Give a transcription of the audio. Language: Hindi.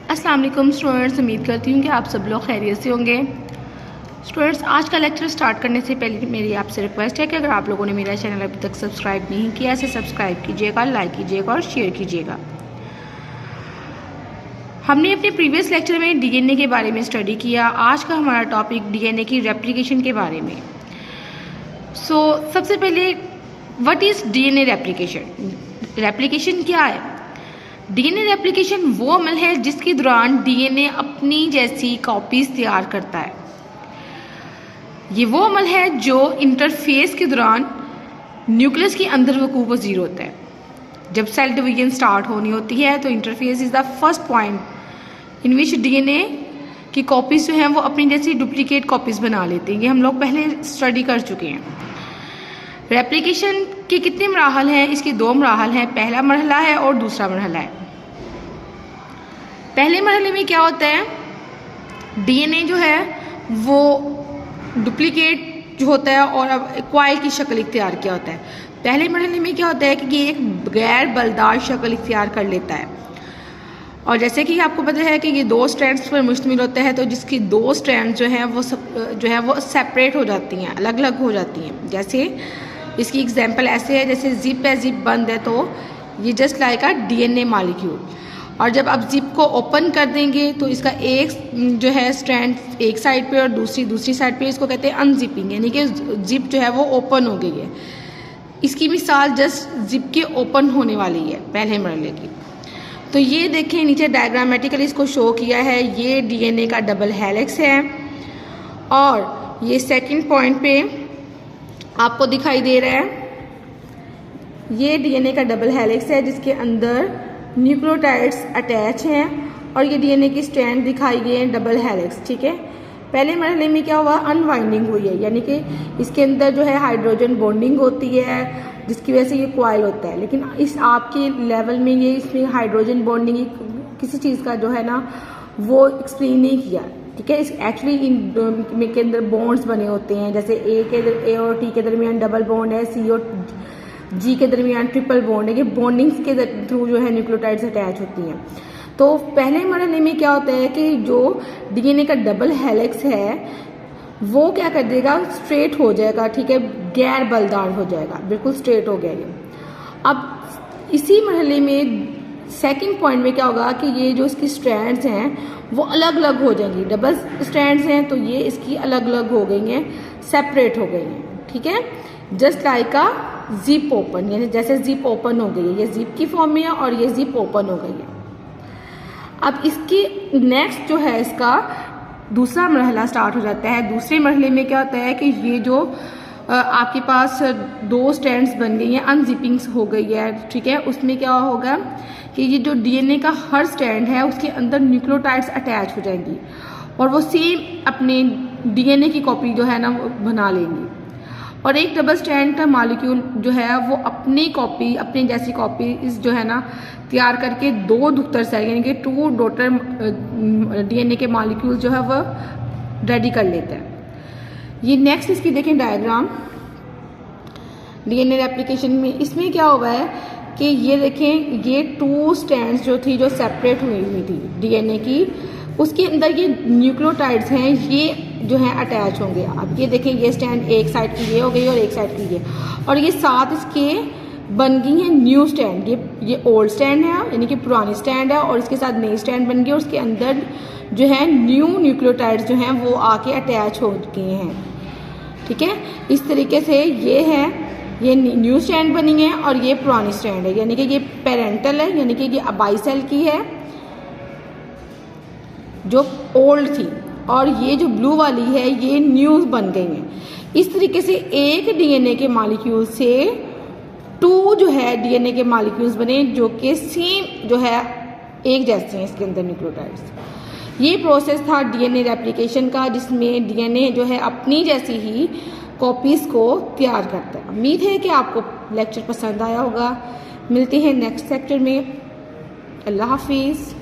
अस्सलाम वालेकुम स्टूडेंट्स, उम्मीद करती हूँ कि आप सब लोग खैरियत से होंगे। स्टूडेंट्स, आज का लेक्चर स्टार्ट करने से पहले मेरी आपसे रिक्वेस्ट है कि अगर आप लोगों ने मेरा चैनल अभी तक सब्सक्राइब नहीं किया है, सब्सक्राइब कीजिएगा, लाइक कीजिएगा और शेयर कीजिएगा। हमने अपने प्रीवियस लेक्चर में डीएनए के बारे में स्टडी किया। आज का हमारा टॉपिक डीएनए की रेप्लिकेशन के बारे में। सबसे पहले what is DNA replication? Replication क्या है? डीएनए रेप्लिकेशन वो अमल है जिसके दौरान डीएनए अपनी जैसी कॉपीज तैयार करता है। ये वो अमल है जो इंटरफेस के दौरान न्यूक्लियस के अंदर वकूफ़ पज़ीर होता है। जब सेल डिवीजन स्टार्ट होनी होती है तो interface is the first point in which DNA की कॉपीज़ जो हैं वो अपनी जैसी डुप्लीकेट कॉपीज़ बना लेते हैं। ये हम लोग पहले स्टडी कर चुके हैं। रेप्लिकेशन के कितने मराहल हैं? इसके दो मराहल हैं। पहला मरहला है और दूसरा मरहला है। पहले मरहले में क्या होता है, डीएनए जो है वो डुप्लीकेट जो होता है और अब क्वाइल की शक्ल इख्तियार किया होता है। पहले मरहले में क्या होता है कि ये एक गैर बलदार शक्ल इख्तियार कर लेता है। और जैसे कि आपको पता है कि ये दो स्ट्रैंड्स पर मुश्तमिल होता है, तो जिसकी दो स्ट्रैंड जो हैं वो सेपरेट हो जाती हैं, अलग अलग हो जाती हैं। जैसे इसकी एग्जांपल ऐसे है, जैसे जिप है, जिप बंद है तो ये just like a DNA molecule. और जब आप जिप को ओपन कर देंगे तो इसका एक जो है स्ट्रैंड एक साइड पे और दूसरी साइड पे, इसको कहते हैं अनजिपिंग, यानी कि जिप जो है वो ओपन हो गई है। इसकी मिसाल जस्ट जिप के ओपन होने वाली है पहले मरहले की। तो ये देखें, नीचे डायग्रामेटिकली इसको शो किया है। ये डीएनए का डबल हेलिक्स है और ये सेकंड पॉइंट पे आपको दिखाई दे रहा है, ये डीएनए का डबल हेलिक्स है जिसके अंदर न्यूक्लियोटाइड्स अटैच हैं और ये डीएनए की स्ट्रैंड दिखाई गई है डबल हेलिक्स। ठीक है, पहले मरहले में क्या हुआ, अनवाइंडिंग हुई है, यानी कि इसके अंदर जो है हाइड्रोजन बॉन्डिंग होती है जिसकी वजह से ये क्वाइल होता है। लेकिन इस आपके लेवल में ये इसमें हाइड्रोजन बॉन्डिंग किसी चीज़ का जो है ना वो एक्सप्लेन नहीं किया। ठीक है, इस एक्चुअली इन के अंदर बॉन्ड्स बने होते हैं, जैसे ए और टी के दरमियान डबल बॉन्ड है, सी और जी के दरमियान ट्रिपल बॉन्ड है। ये बॉन्डिंग्स के थ्रू जो है न्यूक्लियोटाइड्स अटैच होती हैं। तो पहले मरहले में क्या होता है कि जो डीएनए का डबल हेलिक्स है वो क्या कर देगा, स्ट्रेट हो जाएगा। ठीक है, गैर बलदार हो जाएगा, बिल्कुल स्ट्रेट हो गया ये। अब इसी मरहले में सेकंड पॉइंट में क्या होगा कि ये जो इसकी स्ट्रैंड्स हैं वो अलग अलग हो जाएंगी। डबल स्ट्रैंड्स हैं तो ये इसकी अलग अलग हो गई हैं, सेपरेट हो गई हैं। ठीक है, जस्ट लाइक अ जिप ओपन, यानी जैसे जिप ओपन हो गई है, ये जिप की फॉर्म में है और ये जिप ओपन हो गई है। अब इसकी नेक्स्ट जो है इसका दूसरा मरहला स्टार्ट हो जाता है। दूसरे मरहले में क्या होता है कि ये जो आपके पास दो स्ट्रैंड्स बन गई हैं, अनजिपिंग हो गई है। ठीक है, उसमें क्या होगा कि ये जो डीएनए का हर स्ट्रैंड है उसके अंदर न्यूक्लियोटाइड्स अटैच हो जाएंगी और वो सेम अपने डीएनए की कॉपी जो है ना वो बना लेंगी। और एक डबल स्ट्रैंड का मॉलिक्यूल जो है वो अपनी कॉपी, अपनी जैसी कॉपी जो है ना तैयार करके दो डॉटर सेल यानी कि टू डॉटर डीएनए के मॉलिक्यूल जो है वो रेडी कर लेते हैं। ये नेक्स्ट इसकी देखें डायग्राम डीएनए रेप्लिकेशन में। इसमें क्या हुआ है कि ये देखें, ये टू स्ट्रैंड्स जो थी जो सेपरेट हुई थी डीएनए की, उसके अंदर ये न्यूक्लियोटाइड्स हैं, ये जो है अटैच होंगे। अब ये देखें, ये स्टैंड एक साइड की ये हो गई और एक साइड की ये, और ये साथ इसके बन गई है न्यू स्टैंड। ये ओल्ड स्टैंड है यानी कि पुरानी स्टैंड है और इसके साथ नई स्टैंड बन गई और उसके अंदर जो है न्यू न्यूक्लियोटाइड्स जो हैं वो आके अटैच हो गए हैं। ठीक है, इस तरीके से ये है, ये न्यू स्टैंड बनी है और ये पुरानी स्टैंड है, यानी कि ये पेरेंटल है, यानी कि ये बाइसेल की है जो ओल्ड थी, और ये जो ब्लू वाली है ये न्यू बन गई है। इस तरीके से एक डीएनए के मॉलिक्यूल से टू जो है डीएनए के मॉलिक्यूल्स बने जो कि सेम जो है एक जैसे हैं इसके अंदर न्यूक्लियोटाइड्स। ये प्रोसेस था डीएनए रेप्लिकेशन का, जिसमें डीएनए जो है अपनी जैसी ही कॉपीज को तैयार करता है। उम्मीद है कि आपको लेक्चर पसंद आया होगा। मिलते हैं नेक्स्ट लेक्चर में। अल्लाह हाफिज़।